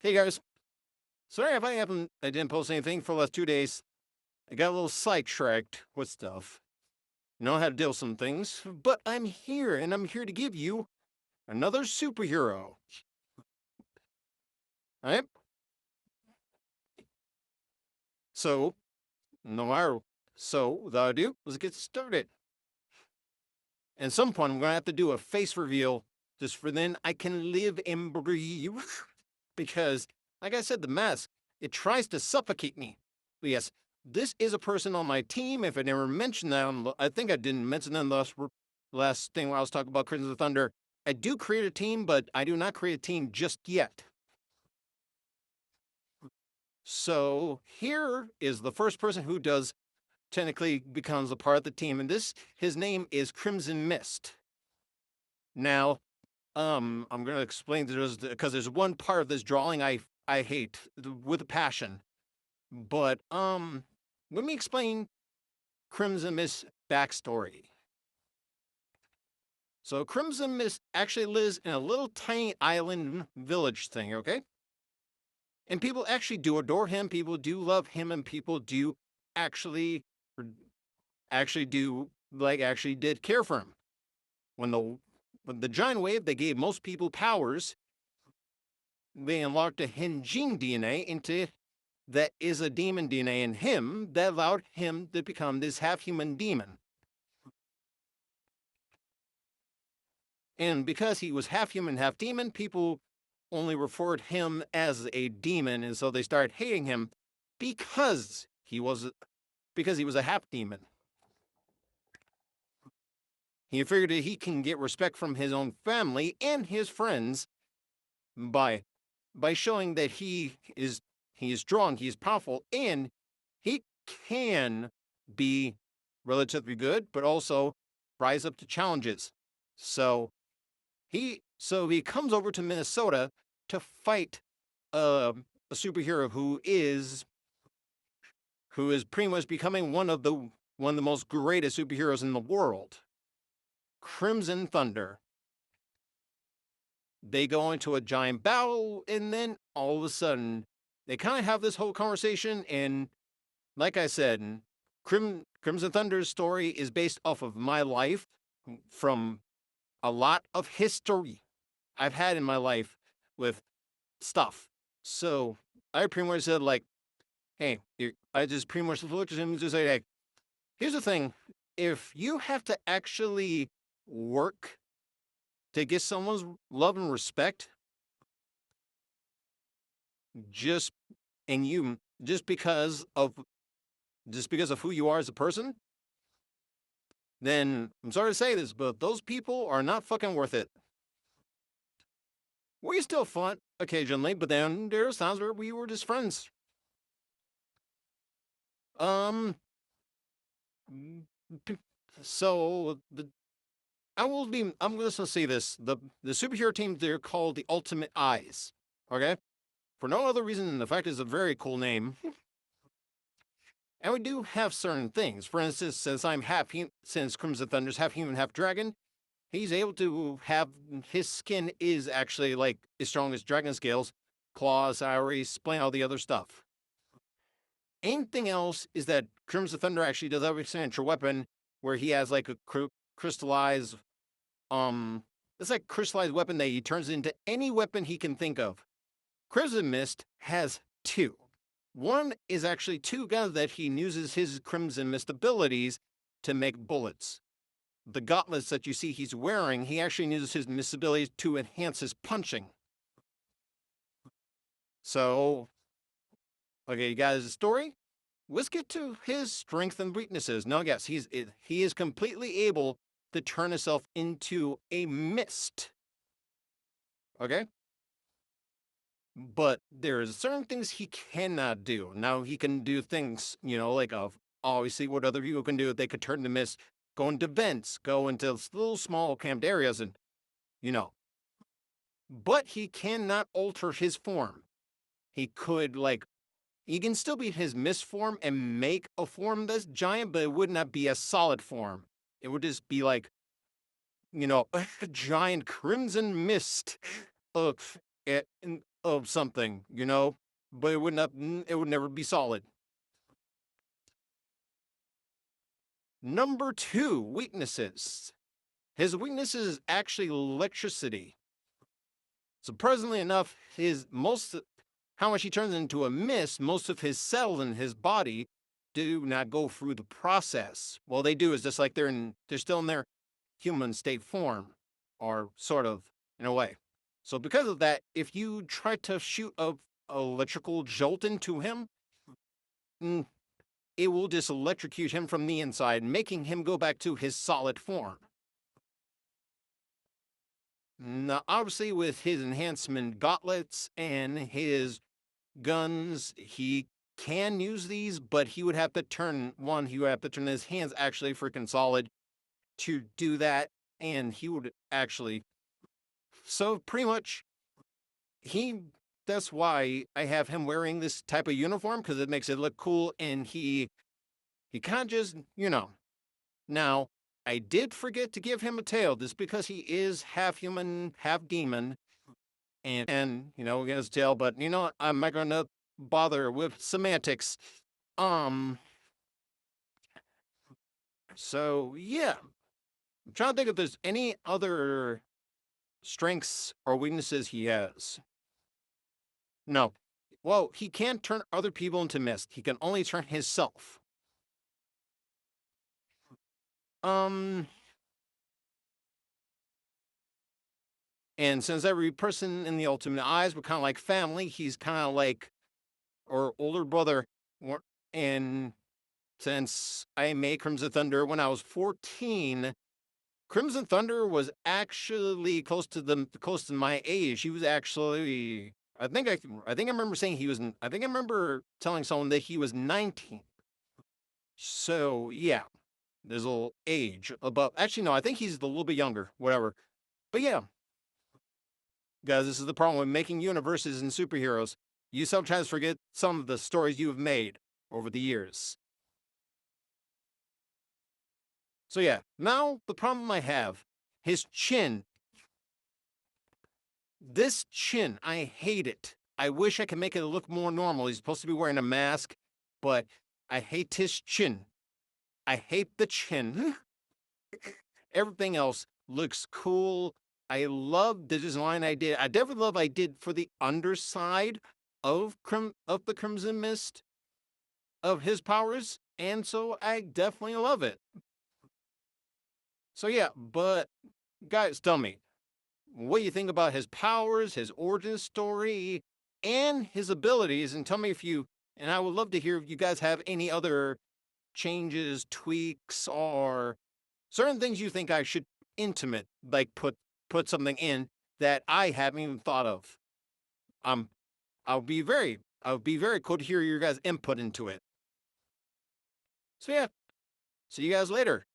Hey guys, sorry if I didn't post anything for the last 2 days. I got a little sidetracked with stuff. Know how to deal with some things, but I'm here and I'm here to give you another superhero. Alright? So, no matter so without ado, let's get started. At some point I'm gonna have to do a face reveal just for then I can live and breathe. Because, like I said, the mask, it tries to suffocate me. But yes, this is a person on my team. If I never mentioned that, I think I didn't mention that in the last thing when I was talking about Crimson Thunder. I do create a team, but I do not create a team just yet. So here is the first person who does technically becomes a part of the team, and his name is Crimson Mist. Now, I'm gonna explain this because there's one part of this drawing I hate with a passion. But let me explain Crimson Mist's backstory. So Crimson Mist actually lives in a little tiny island village thing, okay? And people actually do adore him, people do love him, and people do actually actually do actually did care for him. When the giant wave that gave most people powers, they unlocked a hidden gene DNA into that is a demon DNA in him that allowed him to become this half human demon. And because he was half human, half demon, people only referred him as a demon, and so they started hating him because he was because he was a half demon. He figured that he can get respect from his own family and his friends by showing that he is strong, he is powerful, and he can be relatively good, but also rise up to challenges. So he comes over to Minnesota to fight a superhero who is pretty much becoming one of the most greatest superheroes in the world, Crimson Thunder. They go into a giant battle, and then all of a sudden, they kind of have this whole conversation. And like I said, Crimson Thunder's story is based off of my life from a lot of history I've had in my life with stuff. So I pretty much said like, "Hey," I just pretty much looked at him and just say, like, "Here's the thing: if you have to actually work to get someone's love and respect, just and you just because of who you are as a person, then I'm sorry to say this, but those people are not fucking worth it. We still fought occasionally, but then there are times where we were just friends. Um, p- so I'm just gonna say this: the superhero team they're called the Ultimate Eyes. Okay, for no other reason than the fact it's a very cool name. And we do have certain things. For instance, since Crimson Thunder's half human, half dragon, he's able to have his skin is actually like as strong as dragon scales, claws, ivory, spleen, all the other stuff. Anything else is that Crimson Thunder actually does have a signature weapon where he has like a crystallized, um, it's like crystallized weapon that he turns into any weapon he can think of. Crimson Mist has two. One is actually two guns that he uses his Crimson Mist abilities to make bullets. The gauntlets that you see he's wearing, he actually uses his Mist abilities to enhance his punching. So, okay, you guys, the story. Let's get to his strengths and weaknesses. Now, yes, he is completely able to turn himself into a mist. Okay, but there's certain things he cannot do. Now he can do things, like obviously what other people can do. They could turn the mist, go into vents, go into little small camped areas, and you know. But he cannot alter his form. He could he can still be his mist form and make a form that's giant, but it would not be a solid form. It would just be like, a giant crimson mist. Ugh. of something, but it would never be solid. Number 2, weaknesses. His weakness is actually electricity. Surprisingly enough, how much he turns into a mist, most of his cells in his body do not go through the process. Well, they do. It's just like they're still in their human state form, or sort of, in a way. So because of that, if you try to shoot a electrical jolt into him, it will just electrocute him from the inside, making him go back to his solid form. Now, obviously, with his enhancement gauntlets and his guns, he can use these, but he would have to turn his hands actually freaking solid to do that, and he would actually. So pretty much, that's why I have him wearing this type of uniform, because it makes it look cool, and he can't just, Now, I did forget to give him a tail, just because he is half human, half demon, and he has a tail, but I'm not gonna bother with semantics. So yeah. I'm trying to think if there's any other strengths or weaknesses he has. No. Well, he can't turn other people into mist. He can only turn himself. And since every person in the Ultimate Eyes were kind of like family, he's kind of like our older brother. And since I made Crimson Thunder when I was 14, Crimson Thunder was actually close to my age. He was actually, I think I remember saying I think I remember telling someone that he was 19. So yeah, there's a little age above. Actually, no, I think he's a little bit younger. Whatever. But yeah, guys, this is the problem with making universes and superheroes. You sometimes forget some of the stories you have made over the years. So yeah, now the problem I have, his chin. This chin, I hate it. I wish I could make it look more normal. He's supposed to be wearing a mask, but I hate his chin. I hate the chin. Everything else looks cool. I love the design I did. I definitely love I did for the underside of the Crimson Mist of his powers, and so I definitely love it. So yeah, but guys, tell me, what do you think about his powers, his origin story, and his abilities? And tell me and I would love to hear if you guys have any other changes, tweaks, or certain things you think I should like put something in that I haven't even thought of. I'll be very cool to hear your guys' input into it. So yeah, see you guys later.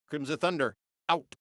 Crimson Thunder, out.